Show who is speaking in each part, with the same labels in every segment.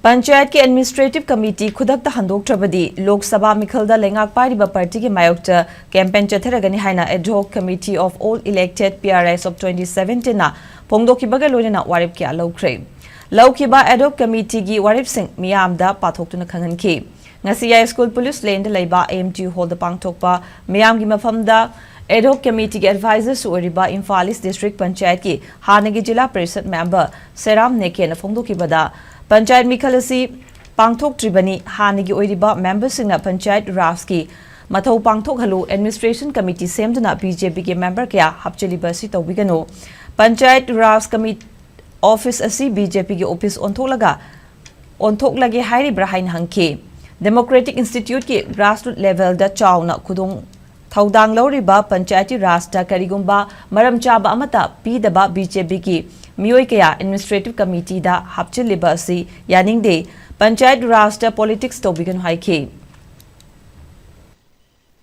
Speaker 1: पंचायत के administrative committee खुदक हंदोक लोक सभा मिखल लेंगाक पारिबा पार्टी के मायोक्ता कैंपेन chattharagani हाइना Adhoc Committee of all elected PRIs of 2017 ना फोंदोखिबगा लोइना वारिप क्या लौख्रे लौखिबा Adhoc Committee की वारिप Singh मियामदा पाथोक्तुना खंगनखि ngasi ya school police lane leiba AMT hall da pangthokpa miyam gi mafamda Adhoc Committee के advisors ओरिबा Imphal district पंचायत की हानगी जिला परिषद मेंबर सेराम नेके न फोंदोखिबदा पंचायत मिखल असि पांगथोक्ट्रिबनी हानगी ओरिबा मेंबर सिंगना पंचायत राज की मथौ पांगथोकहलु एडमिनिस्ट्रेशन कमिटी सेमदना बीजेपी के मेंबर क्या हपचलिबसी तौबिगनो पंचायत राज कमिटी ऑफिस असि बीजेपी के ऑफिस ओंथोकलगे हाइरिब्रा हाइन हंखे डेमोक्रेटिक इंस्टीट्यूट के ग्रासरूट लेवल दा चाउना खुदोंग थौदांग लौरिबा पंचायती राजदा करिगुंबा मरम चाबा अमता पीदबा बीजेपी की मियोय कया एडमिनिस्ट्रेटिव कमिटी दा हपचिलिबा असि यानिंगदे पंचायत राजदा पॉलिटिक्स तौबिगन हाइखे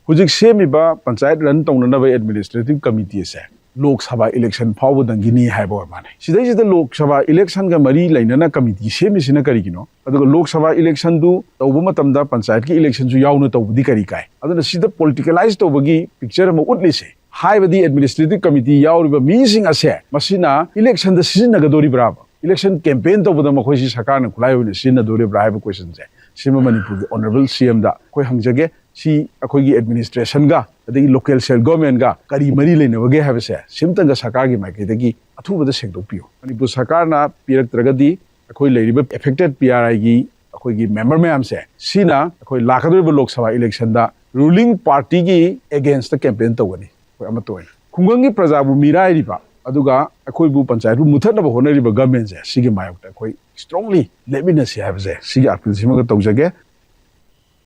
Speaker 2: हुजिक सेमिबा पंचायत रन तौननबा एडमिनिस्ट्रेटिव कमिटी से लोक सभा इलेक्शन फाव दंगिनी हाइबो माने सिदैसिदा लोक सभा इलेक्शन का मरी लैनना कमिटी सेमिसिना करिगिनो अदुगा लोक सभा इलेक्शन दु तौबो मतमदा पंचायत की इलेक्शन जु याउनो तौबदी करी काय अदुना सिदा पॉलिटिकलाइज तौबगी पिक्चर म उतलिसे हाइबदी एडमिनिस्ट्रेटिव कमिटी याउरिबा मीसिंग असे मसिना इलेक्शन द सिजनगदोरी ब्राब इलेक्शन कैंपेन तौबदा मखोइसि सरकार न खुलाय होने सिजनदोरे ब्राब क्वेश्चन से सिमा मणिपुर की ऑनरेबल सीएम दा कोई हंगजगे सी अखोगी एडमिनिस्ट्रेशन गा अदगी लोकल सेल गवर्नमेंट गा करी मरी लेनबगे हाबसे सिमतंग सरकार की माइकेदगी अथुबदा सेक्दोपियो मणिपुर सरकार ना पिरक्तरगदी अखोई लेरिबा एफेक्टेड पीआरआई की अखोगी मेंबर मैम से सीना अखोई लाखदोरिबा लोक सभा इलेक्शन दा रूलिंग पार्टी की अगेंस्ट द कैंपेन तौगनी कोई अमतोय खुंगंगी प्रजाबु मिराइरिबा अदुगा अखोइबु पंचायत मुथनबा होनरिबा गवर्नमेंट से सिगी मायोक्ता कोई स्ट्रांगली लेमिनसी हाबसे सिगी अपील सिमगा तौजगे